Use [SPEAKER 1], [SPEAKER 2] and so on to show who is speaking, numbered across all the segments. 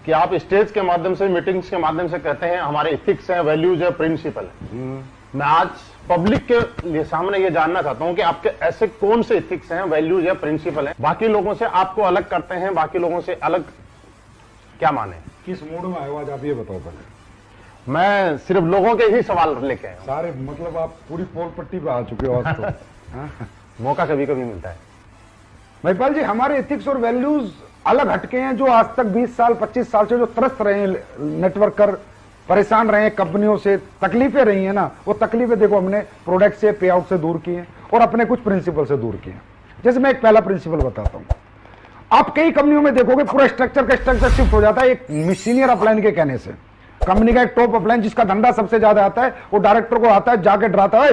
[SPEAKER 1] कि आप स्टेज के माध्यम से, मीटिंग्स के माध्यम से कहते हैं हमारे इथिक्स हैं, वैल्यूज है, प्रिंसिपल है। मैं आज पब्लिक के सामने ये जानना चाहता हूं कि आपके ऐसे कौन से इथिक्स हैं, वैल्यूज या प्रिंसिपल हैं, बाकी लोगों से आपको अलग करते हैं, बाकी लोगों से अलग क्या माने?
[SPEAKER 2] किस मूड में आए आज आप ये बताओ पहले।
[SPEAKER 1] मैं सिर्फ लोगों के ही सवाल लेके आया हूं।
[SPEAKER 2] सारे मतलब आप पूरी पोल पट्टी पे आ चुके हो आज तो। हाँ?
[SPEAKER 1] मौका कभी कभी मिलता है।
[SPEAKER 2] महिपाल जी, हमारे एथिक्स और वैल्यूज अलग हटके हैं। जो आज तक 20 साल 25 साल से जो त्रस्त रहे हैं नेटवर्क कर, परेशान रहे हैं कंपनियों से, तकलीफें रही हैं ना, वो तकलीफें देखो हमने प्रोडक्ट से, पे आउट से दूर की हैं और अपने कुछ प्रिंसिपल से दूर किए हैं। जैसे मैं एक पहला प्रिंसिपल बताता हूं। आप कई कंपनियों में देखोगे पूरा स्ट्रक्चर का स्ट्रक्चर शिफ्ट हो जाता है एक सीनियर अपलाइन के कहने से। कंपनी का एक टॉप अपलाइन जिसका धंधा सबसे ज्यादा आता है, वो डायरेक्टर को आता है, जाके डराता है,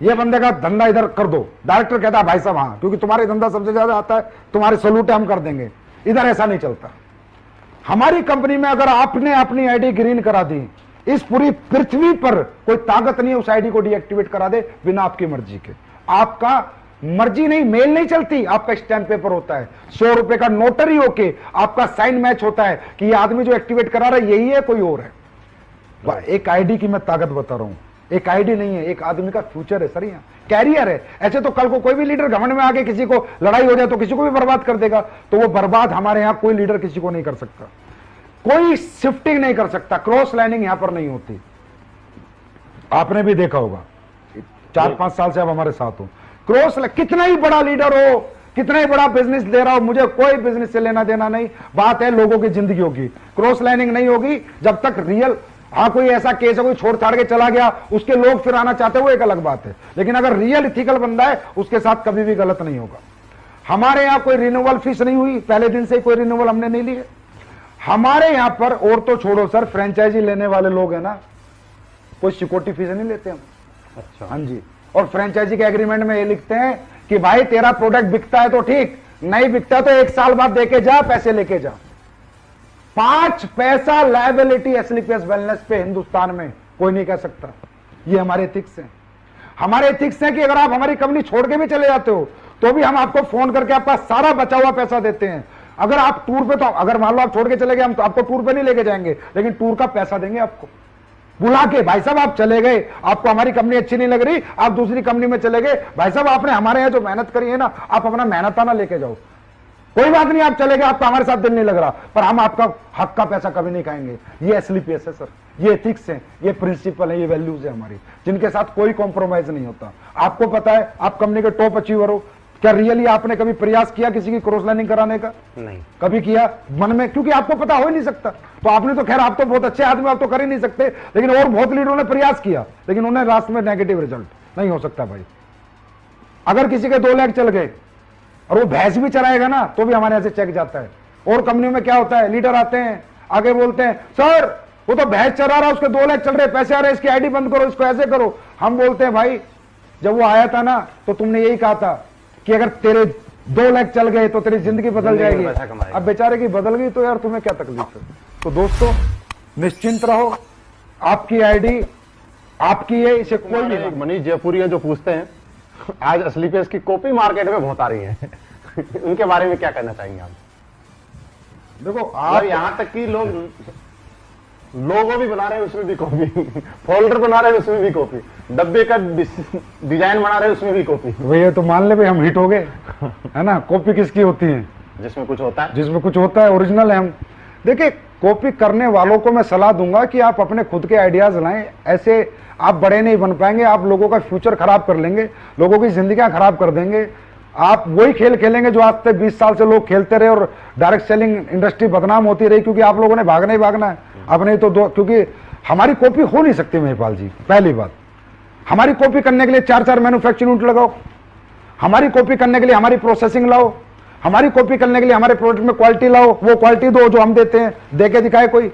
[SPEAKER 2] ये बंदे का धंधा इधर कर दो। डायरेक्टर कहता है भाई साहब हाँ, क्योंकि तुम्हारे धंधा सबसे ज्यादा आता है, तुम्हारे सॉल्यूट हम कर देंगे। इधर ऐसा नहीं चलता। हमारी कंपनी में अगर आपने अपनी आईडी ग्रीन करा दी, इस पूरी पृथ्वी पर कोई ताकत नहीं है उस आईडी को डीएक्टिवेट करा दे बिना आपकी मर्जी के। आपका मर्जी नहीं, मेल नहीं चलती, आपका स्टैंप पेपर होता है, 100 रुपए का नोटरी होके आपका साइन मैच होता है कि ये आदमी जो एक्टिवेट करा रहा है यही है, कोई और है। एक आईडी की मैं ताकत बता रहा हूं। एक आईडी नहीं है, एक आदमी का फ्यूचर है सर, यहाँ कैरियर है। ऐसे तो कल को कोई भी लीडर घमंड में आके किसी को लड़ाई हो जाए तो किसी को भी बर्बाद कर देगा, तो वो बर्बाद हमारे यहाँ कोई लीडर किसी को नहीं कर सकता। कोई शिफ्टिंग नहीं कर सकता, क्रॉस लाइनिंग यहां पर नहीं होती। आपने भी देखा होगा, 4-5 साल से आप हमारे साथ हो। क्रॉस कितना ही बड़ा लीडर हो, कितना ही बड़ा बिजनेस दे रहा हो, मुझे कोई बिजनेस से लेना देना नहीं। बात है लोगों की जिंदगियों की। क्रॉस लाइनिंग नहीं होगी जब तक रियल, हाँ कोई ऐसा केस है कोई छोड़ छाड़ के चला गया, उसके लोग फिर आना चाहते हैं, वो एक अलग बात है। लेकिन अगर रियल इथिकल बंदा है उसके साथ कभी भी गलत नहीं होगा। हमारे यहाँ कोई रिन्यूअल फीस नहीं हुई, पहले दिन से कोई रिन्यूअल हमने नहीं लिए हमारे यहाँ पर। और तो छोड़ो सर, फ्रेंचाइजी लेने वाले लोग हैं ना, कोई सिक्योरिटी फीस नहीं लेते हम।
[SPEAKER 1] अच्छा।
[SPEAKER 2] हाँ जी। और फ्रेंचाइजी के एग्रीमेंट में ये लिखते हैं कि भाई तेरा प्रोडक्ट बिकता है तो ठीक, नहीं बिकता तो 1 साल बाद देके जा, पैसे लेके जा। 5 पैसा लायबिलिटी एसलीपीएस वेलनेस पे हिंदुस्तान में कोई नहीं कह सकता। ये हमारे एथिक्स हैं। हमारे एथिक्स हैं कि अगर आप हमारी कंपनी छोड़ के भी चले जाते हो तो भी हम आपको फोन करके आपका सारा बचा हुआ पैसा देते हैं। अगर आप टूर पे, तो अगर मान लो आप छोड़ के चले गए, हम तो आपको टूर पे नहीं लेके जाएंगे, लेकिन टूर का पैसा देंगे आपको बुला के। भाई साहब आप चले गए, आपको हमारी कंपनी अच्छी नहीं लग रही, आप दूसरी कंपनी में चले गए, भाई साहब आपने हमारे यहाँ जो मेहनत करी है ना, आप अपना मेहनताना लेके जाओ, कोई बात नहीं, आप चले गए, आपका हमारे साथ दिल नहीं लग रहा, पर हम आपका हक का पैसा कभी नहीं खाएंगे। ये एसलीपीएस है सर, ये एथिक्स है, ये प्रिंसिपल है, ये वैल्यूज है हमारी, जिनके साथ कोई कॉम्प्रोमाइज नहीं होता। आपको पता है आप कंपनी के टॉप अचीवर हो, क्या रियली आपने कभी प्रयास किया किसी की क्रॉस लाइनिंग कराने का?
[SPEAKER 1] नहीं
[SPEAKER 2] कभी किया मन में? क्योंकि आपको पता हो ही नहीं सकता। तो आपने तो खैर, आप तो बहुत अच्छे आदमी, आप तो कर ही नहीं सकते, लेकिन और बहुत लीडरों ने प्रयास किया, लेकिन उन्हें रास्ते में नेगेटिव रिजल्ट। नहीं हो सकता भाई। अगर किसी के 2 लाख चल गए और वो भैंस भी चलाएगा ना, तो भी हमारे यहाँ से चेक जाता है। और कंपनियों में क्या होता है, लीडर आते हैं आगे बोलते हैं सर वो तो भैंस चला रहा है, उसके 2 लाख चल रहे, पैसे आ रहे, इसकी आईडी बंद करो, इसको ऐसे करो। हम बोलते हैं भाई जब वो आया था ना तो तुमने यही कहा था कि अगर तेरे 2 लाख चल गए तो तेरी जिंदगी बदल जाएगी। अब बेचारे की बदल गई तो यार तुम्हें क्या तकलीफ है? तो दोस्तों निश्चिंत रहो, आपकी आईडी आपकी है, इसे कोई नहीं।
[SPEAKER 1] मनीष जयपुरी जो पूछते हैं आज एसलीपीएस की कॉपी मार्केट में बहुत आ रही है उनके बारे में क्या कहना चाहेंगे आप?
[SPEAKER 2] देखो आप
[SPEAKER 1] यहाँ तक कि लोगो भी बना रहे हैं उसमें भी कॉपी, फोल्डर बना रहे हैं उसमें भी कॉपी, डब्बे का डिजाइन बना रहे हैं उसमें भी कॉपी।
[SPEAKER 2] भैया तो मान ले भाई हम हिट हो गए है ना। कॉपी किसकी होती है?
[SPEAKER 1] जिसमें कुछ होता है,
[SPEAKER 2] जिसमें कुछ होता है, ओरिजिनल है हम। देखिए कॉपी करने वालों को मैं सलाह दूंगा कि आप अपने खुद के आइडियाज लाएं। ऐसे आप बड़े नहीं बन पाएंगे, आप लोगों का फ्यूचर खराब कर लेंगे, लोगों की जिंदगियां खराब कर देंगे। आप वही खेल खेलेंगे जो आज तक 20 साल से लोग खेलते रहे और डायरेक्ट सेलिंग इंडस्ट्री बदनाम होती रही, क्योंकि आप लोगों ने भागना ही भागना है। अब नहीं तो क्योंकि हमारी कॉपी हो नहीं सकती महिपाल जी। पहली बात, हमारी कॉपी करने के लिए 4-4 मैन्युफैक्चरिंग यूनिट लगाओ, हमारी कॉपी करने के लिए हमारी प्रोसेसिंग लाओ, हमारी कॉपी करने के लिए हमारे प्रोडक्ट में क्वालिटी लाओ, वो क्वालिटी दो जो हम देते हैं, दे के दिखाए कोई।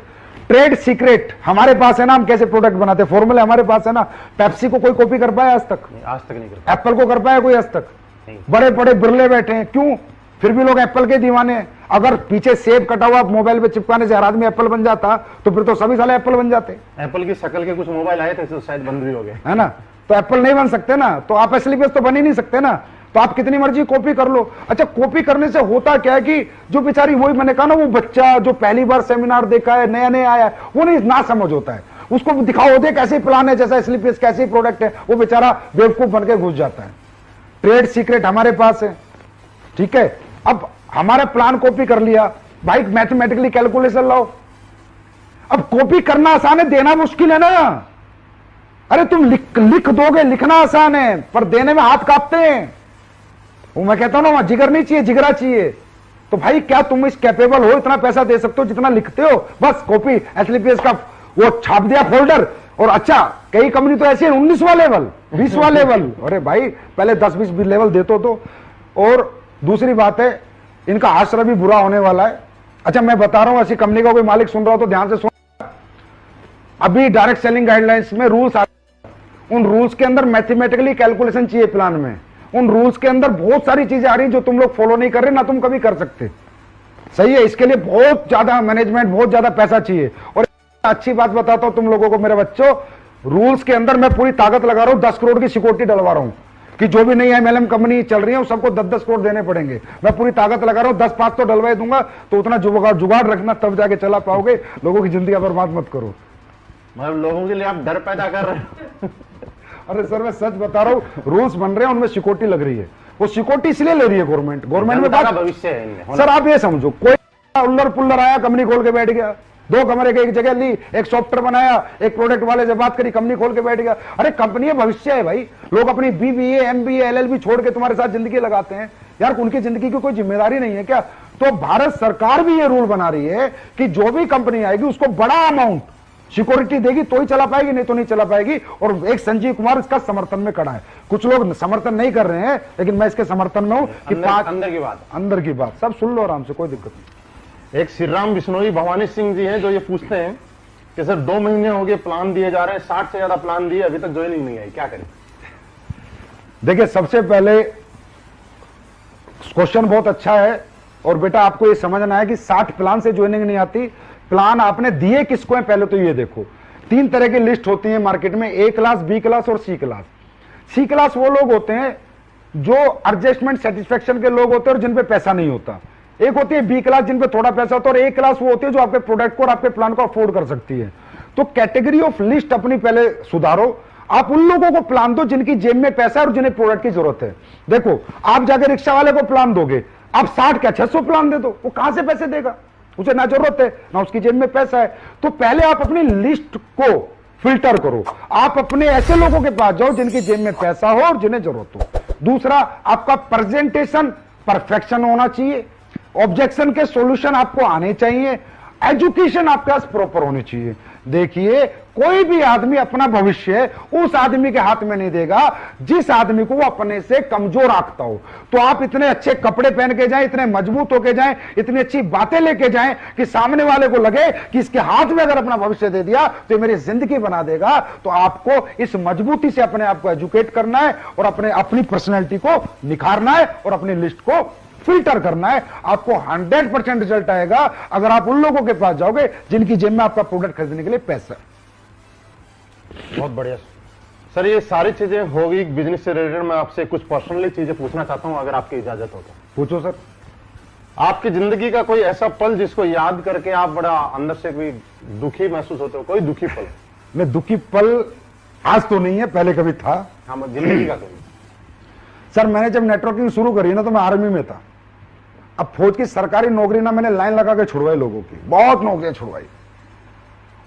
[SPEAKER 2] ट्रेड सीक्रेट हमारे पास है ना, हम कैसे प्रोडक्ट बनाते हैं, फॉर्मूला हमारे पास है ना। पेप्सी को कोई कॉपी कर पाया आज तक?
[SPEAKER 1] आज तक नहीं कर।
[SPEAKER 2] एप्पल को कर पाया कोई आज तक? बड़े बड़े बिरले बैठे हैं, क्यों? फिर भी लोग एप्पल के दीवाने हैं। अगर पीछे सेब कटा हुआ मोबाइल पे चिपकाने से हर आदमी एप्पल बन जाता तो फिर तो सभी साले एप्पल बन जाते।
[SPEAKER 1] एप्पल की शक्ल के कुछ मोबाइल आए थे तो शायद बंद भी हो गए,
[SPEAKER 2] है ना। तो एप्पल नहीं बन सकते ना, तो आप एसलीपीएस तो बन ही नहीं सकते ना। तो आप कितनी मर्जी कॉपी कर लो। अच्छा, कॉपी करने से होता क्या है कि जो बेचारी, वही मैंने कहा ना, वो बच्चा जो पहली बार सेमिनार देखा है, नया नया आया है, वो नहीं ना समझ होता है, उसको दिखाओ दे कैसे प्लान है, जैसा स्लीपियस कैसे प्रोडक्ट है, वो बेचारा बेवकूफ बन के घुस जाता है। ट्रेड सीक्रेट हमारे पास है, ठीक है। अब हमारा प्लान कॉपी कर लिया भाई, मैथमेटिकली कैलकुलेशन लाओ। अब कॉपी करना आसान है, देना मुश्किल है ना। अरे तुम लिख दोगे, लिखना आसान है, पर देने में हाथ कांपते हैं। वो मैं कहता हूं ना, वहां जिगर नहीं चाहिए, जिगरा चाहिए। तो भाई क्या तुम इस कैपेबल हो, इतना पैसा दे सकते हो जितना लिखते हो? बस कॉपी एसलीपीएस का वो छाप दिया फोल्डर, और अच्छा कई कंपनी तो ऐसी है 19वां लेवल, 20वां लेवल। अरे भाई पहले 10-20 लेवल देते तो। और दूसरी बात है, इनका आश्रय भी बुरा होने वाला है। अच्छा मैं बता रहा हूं, ऐसी कंपनी का कोई मालिक सुन रहा हो तो ध्यान से सुन। अभी डायरेक्ट सेलिंग गाइडलाइंस में रूल्स, उन रूल्स के अंदर मैथमेटिकली कैलकुलेशन चाहिए प्लान में। उन रूल्स के अंदर बहुत सारी चीजें आ रही जो तुम लोग फॉलो नहीं कर रहे, ना तुम कभी कर सकते। सही है, इसके लिए बहुत ज्यादा मैनेजमेंट, बहुत ज्यादा पैसा चाहिए। और अच्छी बात बताता हूं तुम लोगों को मेरे बच्चों, रूल्स के अंदर मैं पूरी ताकत लगा रहा हूं, 10 करोड़ की सिक्योरिटी डलवा रहा हूं कि जो भी नई एमएलएम कंपनी चल रही है सबको 10-10 करोड़ देने पड़ेंगे। मैं पूरी ताकत लगा रहा हूं, 10-5 तो डलवा दूंगा, तो उतना जुगाड़ रखना, तब जाके चला पाओगे। लोगों की जिंदगी बर्बाद मत करो।
[SPEAKER 1] मतलब लोगों के लिए आप डर पैदा कर रहे हो।
[SPEAKER 2] अरे सर मैं सच बता रहा हूँ, रूल्स बन रहे हैं, उनमें सिक्योरिटी लग रही है। वो सिक्योरिटी इसलिए ले रही है गवर्नमेंट में बात
[SPEAKER 1] भविष्य है इनमें।
[SPEAKER 2] सर आप ये समझो, कोई उल्लर पुल्लर आया, कंपनी खोल के बैठ गया, 2 कमरे के एक जगह ली, एक सॉफ्टवेयर बनाया, एक प्रोडक्ट वाले से बात करी, कंपनी खोल के बैठ गया। अरे कंपनी भविष्य है भाई। लोग अपनी बीबीए, एमबीए, एलएलबी छोड़ के तुम्हारे साथ जिंदगी लगाते हैं यार, उनकी जिंदगी की कोई जिम्मेदारी नहीं है क्या? तो भारत सरकार भी ये रूल बना रही है कि जो भी कंपनी आएगी उसको बड़ा अमाउंट सिक्योरिटी देगी तो ही चला पाएगी, नहीं तो नहीं चला पाएगी। और एक संजीव कुमार इसका समर्थन में खड़ा है। कुछ लोग समर्थन नहीं कर रहे हैं, लेकिन मैं इसके समर्थन में हूं कि अंदर की बात सब सुन लो आराम से, कोई दिक्कत नहीं।
[SPEAKER 1] एक श्री राम बिश्नोई भवानी सिंह जी हैं जो ये पूछते हैं कि सर 2 महीने हो गए प्लान दिए जा रहे हैं, 60 से ज्यादा प्लान दिए, अभी तक ज्वाइनिंग नहीं आई, क्या करें?
[SPEAKER 2] देखिए सबसे पहले क्वेश्चन बहुत अच्छा है, और बेटा आपको ये समझना है कि 60 प्लान से ज्वाइनिंग नहीं आती। प्लान आपने दिए किसको है पहले तो ये देखो। 3 तरह की लिस्ट होती है मार्केट में, ए क्लास, बी क्लास और सी क्लास। सी क्लास वो लोग होते हैं जो एडजस्टमेंट सेटिस्फेक्शन के लोग होते हैं और जिन पे पैसा नहीं होता। एक होती है बी क्लास जिन पे थोड़ा पैसा होता है, और ए क्लास वो होती है जो आपके प्रोडक्ट को और आपके प्लान को अफोर्ड कर सकती है। तो कैटेगरी ऑफ लिस्ट अपनी पहले सुधारो। आप उन लोगों को प्लान दो जिनकी जेब में पैसा है और जिन्हें प्रोडक्ट की जरूरत है। देखो आप जाकर रिक्शा वाले को प्लान दोगे, आप 60 क्या 600 प्लान दे दो, वो कहां से पैसे देगा? उसे ना जरूरत है ना उसकी जेब में पैसा है। तो पहले आप अपनी लिस्ट को फिल्टर करो। आप अपने ऐसे लोगों के पास जाओ जिनकी जेब में पैसा हो और जिन्हें जरूरत हो। दूसरा, आपका प्रेजेंटेशन परफेक्शन होना चाहिए, ऑब्जेक्शन के सॉल्यूशन आपको आने चाहिए, एजुकेशन आपके पास प्रॉपर होनी चाहिए। देखिए कोई भी आदमी अपना भविष्य उस आदमी के हाथ में नहीं देगा जिस आदमी को वो अपने से कमजोर आंकता हो। तो आप इतने अच्छे कपड़े पहन के जाएं, इतने मजबूत होके जाएं, इतनी अच्छी बातें लेके जाएं कि सामने वाले को लगे कि इसके हाथ में अगर अपना भविष्य दे दिया तो ये मेरी जिंदगी बना देगा। तो आपको इस मजबूती से अपने आप को एजुकेट करना है और अपनी पर्सनैलिटी को निखारना है और अपनी लिस्ट को फिल्टर करना है। आपको 100% रिजल्ट आएगा अगर आप उन लोगों के पास जाओगे जिनकी जेब में आपका प्रोडक्ट खरीदने के लिए पैसा है।
[SPEAKER 1] बहुत बढ़िया सर, ये सारी चीजें होगी बिजनेस से रिलेटेड। मैं आपसे कुछ पर्सनली चीजें पूछना चाहता हूं, अगर आपकी इजाजत हो तो।
[SPEAKER 2] पूछो सर।
[SPEAKER 1] आपकी जिंदगी का कोई ऐसा पल जिसको याद करके आप बड़ा अंदर से कोई दुखी महसूस होते हो? कोई दुखी पल?
[SPEAKER 2] मैं दुखी पल आज तो नहीं है, पहले कभी था।
[SPEAKER 1] हाँ, जिंदगी का कोई?
[SPEAKER 2] सर मैंने जब नेटवर्किंग शुरू करी ना तो मैं आर्मी में था। अब फौज की सरकारी नौकरी ना मैंने लाइन लगा के छुड़वाई, लोगों की बहुत नौकरियां छुड़वाई।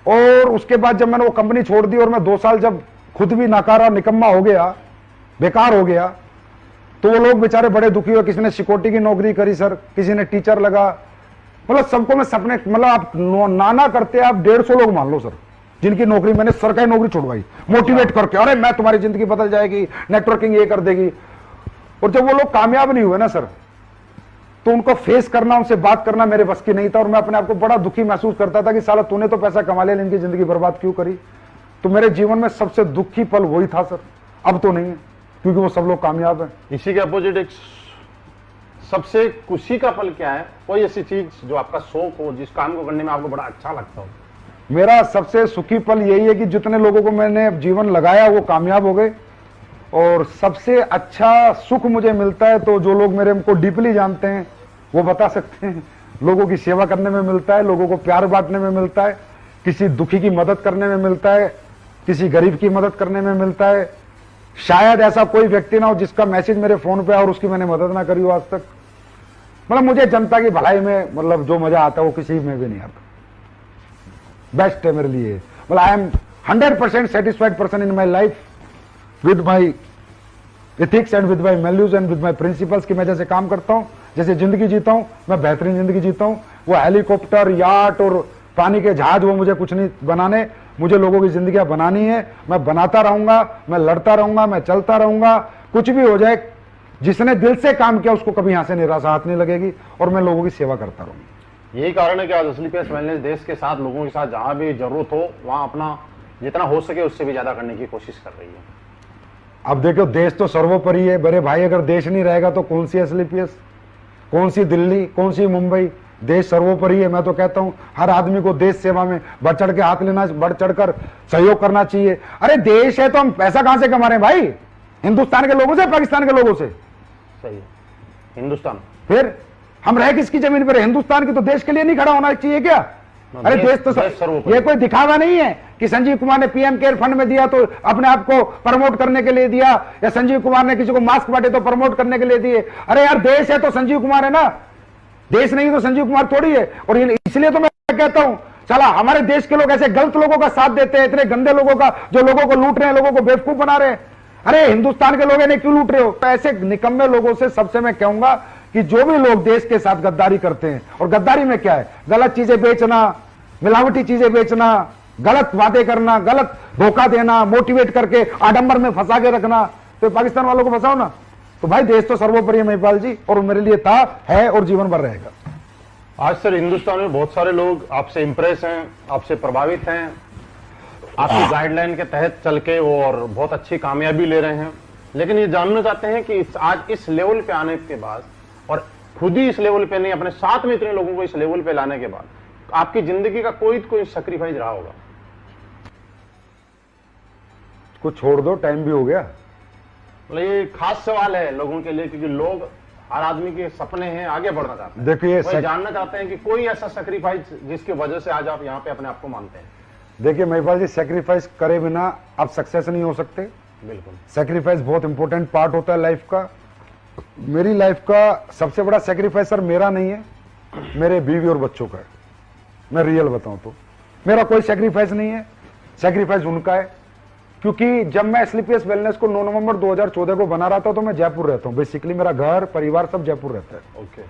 [SPEAKER 2] और उसके बाद जब मैंने वो कंपनी छोड़ दी और मैं 2 साल जब खुद भी नाकारा निकम्मा हो गया, बेकार हो गया, तो वो लोग बेचारे बड़े दुखी हुए। किसी ने सिक्योरिटी की नौकरी करी सर, किसी ने टीचर लगा, मतलब सबको मैं सपने, मतलब आप नाना करते आप 150 लोग मान लो सर जिनकी नौकरी मैंने सरकारी नौकरी छुड़वाई मोटिवेट करके, अरे मैं तुम्हारी जिंदगी बदल जाएगी, नेटवर्किंग ये कर देगी। और जब वो लोग कामयाब नहीं हुए ना सर, तो उनको फेस करना, उनसे बात करना मेरे बस की नहीं था। और मैं अपने आप को बड़ा दुखी महसूस करता था कि साला तूने तो पैसा कमा लिया, इनकी जिंदगी बर्बाद क्यों करी। तो मेरे जीवन में सबसे दुखी पल वही था सर। अब तो नहीं है क्योंकि वो सब लोग कामयाब हैं।
[SPEAKER 1] इसी के अपोजिट एक सबसे खुशी का पल क्या है? कोई ऐसी चीज जो आपका शौक हो, जिस काम को करने में आपको बड़ा अच्छा लगता हो?
[SPEAKER 2] मेरा सबसे सुखी पल यही है कि जितने लोगों को मैंने जीवन लगाया वो कामयाब हो गए, और सबसे अच्छा सुख मुझे मिलता है तो जो लोग मेरे को डीपली जानते हैं वो बता सकते हैं, लोगों की सेवा करने में मिलता है, लोगों को प्यार बांटने में मिलता है, किसी दुखी की मदद करने में मिलता है, किसी गरीब की मदद करने में मिलता है। शायद ऐसा कोई व्यक्ति ना हो जिसका मैसेज मेरे फोन पे और उसकी मैंने मदद ना करी हो आज तक। मतलब मुझे जनता की भलाई में मतलब जो मजा आता है वो किसी में भी नहीं आता। बेस्ट है मेरे लिए। मतलब I am 100% satisfied person in my life with my ethics and with my values and with my principles की मैं जैसे काम करता हूं, जैसे जिंदगी जीता हूं, मैं बेहतरीन जिंदगी जीता हूं। वो हेलीकॉप्टर, याट और पानी के जहाज वो मुझे कुछ नहीं बनाने, मुझे लोगों की जिंदगियां बनानी है। मैं बनाता रहूंगा, मैं लड़ता रहूंगा, मैं चलता रहूंगा, कुछ भी हो जाए। जिसने दिल से काम किया उसको कभी यहां से निराशा हाथ नहीं लगेगी और मैं लोगों की सेवा करता रहूंगा।
[SPEAKER 1] यही कारण है कि आज स्लीपियस वेलनेस देश के साथ, लोगों के साथ जहां भी जरूरत हो वहां अपना जितना हो सके उससे भी ज्यादा करने की कोशिश कर रही है।
[SPEAKER 2] अब देखो, देश तो सर्वोपरि है बड़े भाई। अगर देश नहीं रहेगा तो कौन सी एसलीपीएस, कौन सी दिल्ली, कौन सी मुंबई? देश सर्वोपरि है। मैं तो कहता हूं हर आदमी को देश सेवा में बढ़ चढ़ के हाथ लेना, बढ़ चढ़कर सहयोग करना चाहिए। अरे देश है तो हम पैसा कहां से कमा रहे हैं भाई? हिंदुस्तान के लोगों से, पाकिस्तान के लोगों से?
[SPEAKER 1] सही है, हिंदुस्तान।
[SPEAKER 2] फिर हम रह किसकी जमीन पर? हिंदुस्तान की। तो देश के लिए नहीं खड़ा होना चाहिए क्या? अरे देश तो ये कोई दिखावा नहीं है कि संजीव कुमार ने पीएम केयर फंड में दिया तो अपने आप को प्रमोट करने के लिए दिया, या संजीव कुमार ने किसी को मास्क बांटे तो प्रमोट करने के लिए दिए। अरे यार, देश है तो संजीव कुमार है ना, देश नहीं तो संजीव कुमार थोड़ी है। और इसलिए तो मैं कहता हूं, चला हमारे देश के लोग ऐसे गलत लोगों का साथ देते हैं, इतने गंदे लोगों का, जो लोगों को लूट रहे हैं, लोगों को बेवकूफ बना रहे हैं। अरे हिंदुस्तान के लोग इन्हें क्यों लूट रहे हो? ऐसे निकम्मे लोगों से सबसे मैं कहूंगा कि जो भी लोग देश के साथ गद्दारी करते हैं, और गद्दारी में क्या है? गलत चीजें बेचना, मिलावटी चीजें बेचना, गलत वादे करना, गलत धोखा देना, मोटिवेट करके आडंबर में फंसा के रखना, तो पाकिस्तान वालों को फंसाओ ना। तो भाई देश तो सर्वोपरि है महिपाल जी, और मेरे लिए था, है और जीवन भर रहेगा।
[SPEAKER 1] आज सर हिंदुस्तान में बहुत सारे लोग आपसे इंप्रेस हैं, आपसे प्रभावित हैं, आपकी गाइडलाइन के तहत चल के वो और बहुत अच्छी कामयाबी ले रहे हैं। लेकिन ये जानना चाहते हैं कि आज इस लेवल पे आने के बाद, और खुद ही इस लेवल पे नहीं, अपने साथ में इतने लोगों को इस लेवल पे लाने के बाद आपकी जिंदगी का कोई सैक्रिफाइस रहा होगा?
[SPEAKER 2] कुछ छोड़ दो, टाइम भी हो गया।
[SPEAKER 1] मतलब ये खास सवाल है लोगों के लिए, क्योंकि लोग, हर आदमी के सपने हैं, आगे बढ़ना चाहते हैं।
[SPEAKER 2] देखिए,
[SPEAKER 1] जानना चाहते हैं कि कोई ऐसा सैक्रिफाइस जिसकी वजह से आज आप यहाँ पे अपने आप को मानते हैं।
[SPEAKER 2] देखिए महिपाल जी, सैक्रिफाइस करे बिना आप सक्सेस नहीं हो सकते।
[SPEAKER 1] बिल्कुल,
[SPEAKER 2] सैक्रिफाइस बहुत इंपॉर्टेंट पार्ट होता है लाइफ का। मेरी लाइफ का सबसे बड़ा सैक्रिफाइस सर मेरा नहीं है, मेरे बीवी और बच्चों का है। मैं रियल बताऊं तो मेरा कोई सैक्रिफाइस नहीं है, सैक्रिफाइस उनका है। क्योंकि जब मैं स्लीपियस वेलनेस को 9 नवंबर 2014 को बना रहा था तो मैं जयपुर रहता हूं। बेसिकली मेरा घर परिवार सब जयपुर रहता है।
[SPEAKER 1] ओके।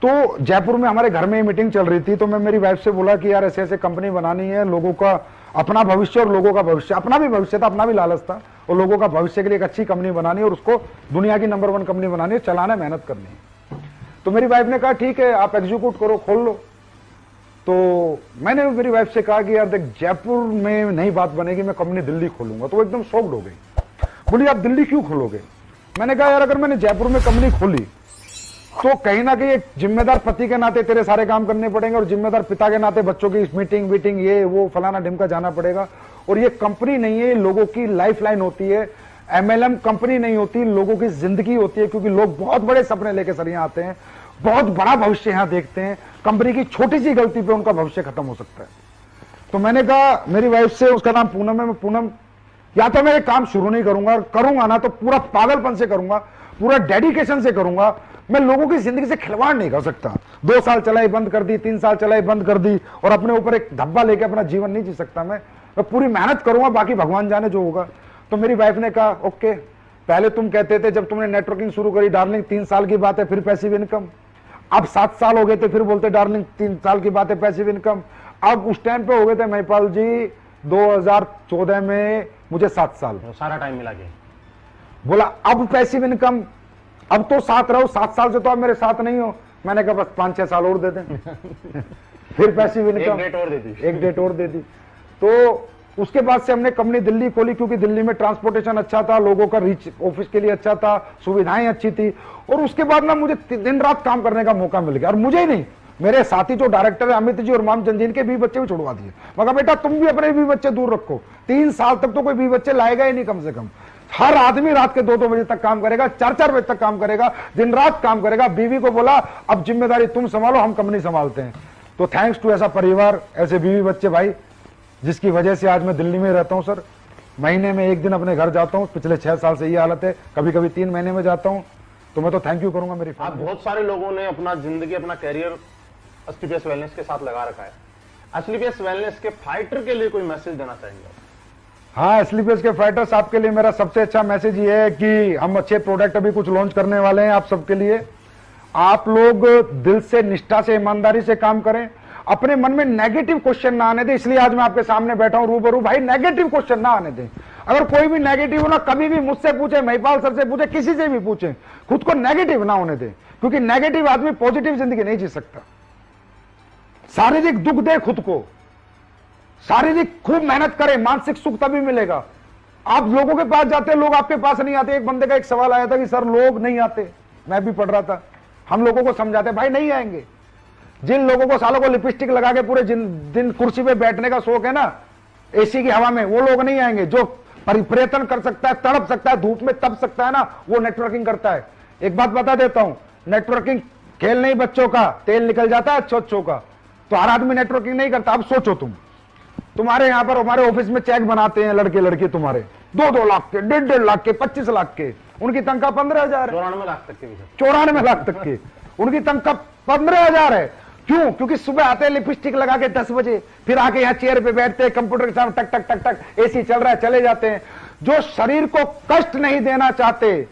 [SPEAKER 2] तो जयपुर में हमारे घर में मीटिंग चल रही थी, तो मैं मेरी वाइफ से बोला कि यार ऐसे ऐसे कंपनी बनानी है, लोगों का अपना भविष्य और लोगों का भविष्य, अपना भी भविष्य था, अपना भी लालच था, और लोगों का भविष्य के लिए एक अच्छी कंपनी बनानी है और उसको दुनिया की नंबर 1 कंपनी बनानी है, चलाना, मेहनत करनी है। तो मेरी वाइफ ने कहा ठीक है, आप एग्जीक्यूट करो, खोल लो। तो मैंने मेरी वाइफ से कहा कि यार देख, जयपुर में नहीं बात बनेगी, मैं कंपनी दिल्ली खोलूंगा। तो वो एकदम शॉक्ड हो गई, बोली आप दिल्ली क्यों खोलोगे? मैंने कहा यार अगर मैंने जयपुर में कंपनी खोली तो कहीं ना कहीं एक जिम्मेदार पति के नाते तेरे सारे काम करने पड़ेंगे, और जिम्मेदार पिता के नाते बच्चों की मीटिंग वीटिंग ये वो फलाना ढिमका जाना पड़ेगा। और ये कंपनी नहीं है, लोगों की लाइफ लाइन होती है। एमएलएम कंपनी नहीं होती, लोगों की जिंदगी होती है। क्योंकि लोग बहुत बड़े सपने लेके सर यहाँ आते हैं, बहुत बड़ा भविष्य यहाँ देखते हैं। कंपनी की छोटी सी गलती पे उनका भविष्य खत्म हो सकता है। तो मैंने कहा मेरी वाइफ से, उसका नाम पूनम है, मैं पूनम, या तो मैं एक काम शुरू नहीं करूंगा, करूंगा ना तो पूरा पागलपन से करूंगा, पूरा डेडिकेशन से करूंगा। मैं लोगों की जिंदगी से खिलवाड़ नहीं कर सकता। 2 साल चलाई बंद कर दी, 3 साल चलाई बंद कर दी, और अपने ऊपर एक धब्बा लेके अपना जीवन नहीं जी सकता। मैं पूरी मेहनत करूंगा, बाकी भगवान जाने जो होगा। तो मेरी वाइफ ने कहा ओके, पहले तुम कहते थे जब तुमने नेटवर्किंग शुरू करी डार्लिंग 3 साल की बात है, फिर पैसिव इनकम। अब 7 साल हो गए थे, फिर बोलते डार्लिंग 3 साल की बात है, पैसिव इनकम। अब उस टाइम पे हो गए थे महिपाल जी 2014 में मुझे 7 साल,
[SPEAKER 1] सारा टाइम मिला के
[SPEAKER 2] बोला अब पैसिव इनकम, अब तो साथ रहो, 7 साल से तो आप मेरे साथ नहीं हो। मैंने कहा बस 5-6 साल और दे दें फिर पैसिव इनकम,
[SPEAKER 1] एक डेट और दे दी।
[SPEAKER 2] तो उसके बाद से हमने कंपनी दिल्ली खोली, क्योंकि दिल्ली में ट्रांसपोर्टेशन अच्छा था, लोगों का रीच ऑफिस के लिए अच्छा था, सुविधाएं अच्छी थी। और उसके बाद ना मुझे दिन रात काम करने का मौका मिल गया। और मुझे ही नहीं, मेरे साथी जो डायरेक्टर है अमित जी और माम चंद जी, इनके 20 बच्चे भी छुड़वा दिए। मगर बेटा तुम भी अपने 20 बच्चे दूर रखो, 3 साल तक तो कोई 20 बच्चे लाएगा ही नहीं कम से कम। हर आदमी रात के 2-2 बजे तक काम करेगा, 4-4 बजे तक काम करेगा, दिन रात काम करेगा। बीवी को बोला अब जिम्मेदारी तुम संभालो, हम कंपनी संभालते हैं। तो थैंक्स टू ऐसा परिवार, ऐसे बीवी बच्चे भाई, जिसकी वजह से आज मैं दिल्ली में रहता हूं सर। महीने में 1 दिन अपने घर जाता हूं। पिछले 6 साल से ये हालत है, कभी कभी 3 महीने में जाता हूं। तो मैं तो थैंक यू करूंगा मेरी
[SPEAKER 1] आप बहुत सारे लोगों ने अपना जिंदगी, अपना कैरियर एसटीपीएस वेलनेस के साथ लगा रखा है। एसटीपीएस वेलनेस के फाइटर के लिए कोई मैसेज देना चाहेंगे?
[SPEAKER 2] हाँ, एसटीपीएस के फाइटर्स, आपके लिए मेरा सबसे अच्छा मैसेज ये है कि हम अच्छे प्रोडक्ट अभी कुछ लॉन्च करने वाले हैं आप सबके लिए। आप लोग दिल से, निष्ठा से, ईमानदारी से काम करें। अपने मन में नेगेटिव क्वेश्चन ना आने दें। इसलिए आज मैं आपके सामने बैठा हूं रूबरू। भाई नेगेटिव क्वेश्चन ना आने दें। अगर कोई भी नेगेटिव हो ना, कभी भी मुझसे पूछे, महिपाल सर से पूछे, किसी से भी पूछे, खुद को नेगेटिव ना होने दें। क्योंकि नेगेटिव आदमी पॉजिटिव जिंदगी नहीं जी सकता। शारीरिक दुख दे खुद को, शारीरिक खूब मेहनत करें, मानसिक सुख तभी मिलेगा। आप लोगों के पास जाते, लोग आपके पास नहीं आते। एक बंदे का एक सवाल आया था कि सर लोग नहीं आते, मैं भी पढ़ रहा था। हम लोगों को समझाते भाई नहीं आएंगे। जिन लोगों को सालों को लिपस्टिक लगा के पूरे दिन कुर्सी पे बैठने का शौक है ना, एसी की हवा में, वो लोग नहीं आएंगे। जो परिवर्तन कर सकता है, तड़प सकता है, धूप में तप सकता है ना, वो नेटवर्किंग करता है। एक बात बता देता हूं, नेटवर्किंग खेल नहीं बच्चों का, तेल निकल जाता है अच्छों का। तो हर आदमी नेटवर्किंग नहीं करता। अब सोचो तुम्हारे यहां पर, हमारे ऑफिस में चेक बनाते हैं लड़के लड़के तुम्हारे 2-2 लाख के, 1.5 लाख के, 25 लाख के। उनकी तनख्वाह 15,000 है।
[SPEAKER 1] 94 लाख तक के भी।
[SPEAKER 2] 94 लाख तक के उनकी तनख्वाह 15,000 है। क्यों? क्योंकि सुबह आते हैं लिपस्टिक लगा के 10 बजे, फिर आके यहाँ चेयर पे बैठते हैं, कंप्यूटर के सामने टक टक टक टक, एसी चल रहा है, चले जाते हैं। जो शरीर को कष्ट नहीं देना चाहते,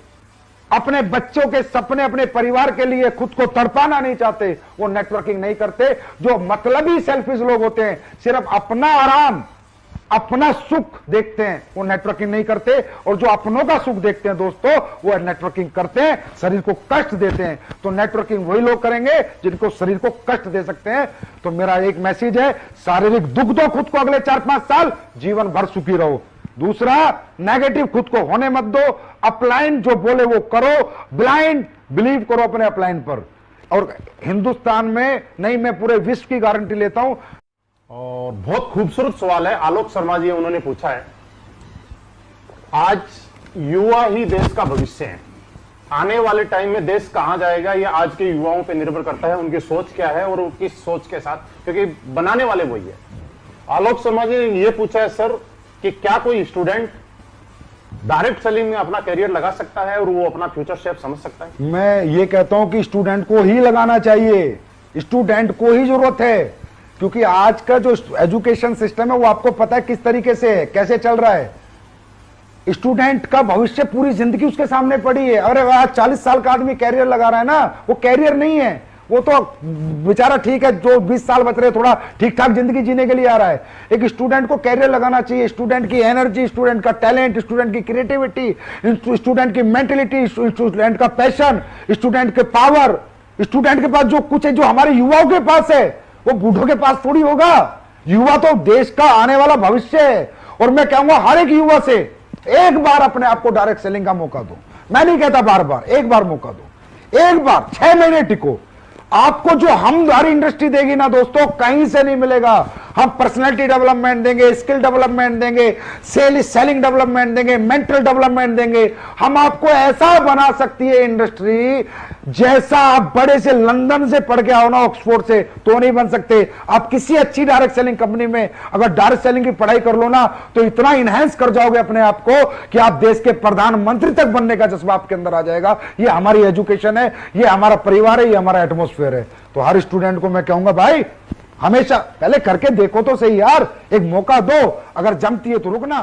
[SPEAKER 2] अपने बच्चों के सपने, अपने परिवार के लिए खुद को तड़पाना नहीं चाहते, वो नेटवर्किंग नहीं करते। जो मतलबी सेल्फिश लोग होते हैं, सिर्फ अपना आराम, अपना सुख देखते हैं, वो नेटवर्किंग नहीं करते। और जो अपनों का सुख देखते हैं दोस्तों, वो नेटवर्किंग करते हैं, शरीर को कष्ट देते हैं। तो नेटवर्किंग वही लोग करेंगे जिनको शरीर को कष्ट दे सकते हैं। तो मेरा एक मैसेज है, शारीरिक दुख दो खुद को अगले 4-5 साल, जीवन भर सुखी रहो। दूसरा, नेगेटिव खुद को होने मत दो। अपलाइन जो बोले वो करो, ब्लाइंड बिलीव करो अपने अपलाइन पर। और हिंदुस्तान में नहीं, मैं पूरे विश्व की गारंटी लेता हूं।
[SPEAKER 1] और बहुत खूबसूरत सवाल है आलोक शर्मा जी उन्होंने पूछा है। आज युवा ही देश का भविष्य है। आने वाले टाइम में देश कहां जाएगा, ये आज के युवाओं पे निर्भर करता है, उनकी सोच क्या है और उनकी सोच के साथ, क्योंकि बनाने वाले वही है। आलोक शर्मा जी ने ये पूछा है सर कि क्या कोई स्टूडेंट डायरेक्ट सेलिंग में अपना करियर लगा सकता है और वो अपना फ्यूचर शेप समझ सकता है?
[SPEAKER 2] मैं ये कहता हूं कि स्टूडेंट को ही लगाना चाहिए, स्टूडेंट को ही जरूरत है। क्योंकि आज का जो एजुकेशन सिस्टम है वो आपको पता है किस तरीके से है, कैसे चल रहा है। स्टूडेंट का भविष्य, पूरी जिंदगी उसके सामने पड़ी है। अरे आज 40 साल का आदमी कैरियर लगा रहा है ना, वो कैरियर नहीं है, वो तो बेचारा ठीक है, जो 20 साल बच रहे, थोड़ा ठीक ठाक जिंदगी जीने के लिए आ रहा है। एक स्टूडेंट को कैरियर लगाना चाहिए। स्टूडेंट की एनर्जी, स्टूडेंट का टैलेंट, स्टूडेंट की क्रिएटिविटी, स्टूडेंट की मेंटलिटी, स्टूडेंट का पैशन, स्टूडेंट के पावर, स्टूडेंट के पास जो कुछ है, जो हमारे युवाओं के पास है, वो बूढ़ों के पास थोड़ी होगा। युवा तो देश का आने वाला भविष्य है। और मैं कहूंगा हर एक युवा से एक बार अपने आप को डायरेक्ट सेलिंग का मौका दो। मैं नहीं कहता बार बार, एक बार मौका दो, एक बार 6 महीने टिको। आपको जो हमारी इंडस्ट्री देगी ना दोस्तों, कहीं से नहीं मिलेगा। हम पर्सनालिटी डेवलपमेंट देंगे, स्किल डेवलपमेंट देंगे, सेलिंग डेवलपमेंट देंगे, मेंटल डेवलपमेंट देंगे। हम आपको ऐसा बना सकती है इंडस्ट्री, जैसा आप बड़े से लंदन से पढ़ के आओ ना, ऑक्सफोर्ड से, तो नहीं बन सकते। आप किसी अच्छी डायरेक्ट सेलिंग कंपनी में अगर डायरेक्ट सेलिंग की पढ़ाई कर लो ना, तो इतना इनहेंस कर जाओगे अपने आप को कि आप देश के प्रधानमंत्री तक बनने का जज्बा आपके अंदर आ जाएगा। ये हमारी एजुकेशन है, ये हमारा परिवार है, ये हमारा एटमोस्फेयर है। तो हर स्टूडेंट को मैं कहूंगा भाई, हमेशा पहले करके देखो तो सही यार, एक मौका दो। अगर जमती है तो रुकना।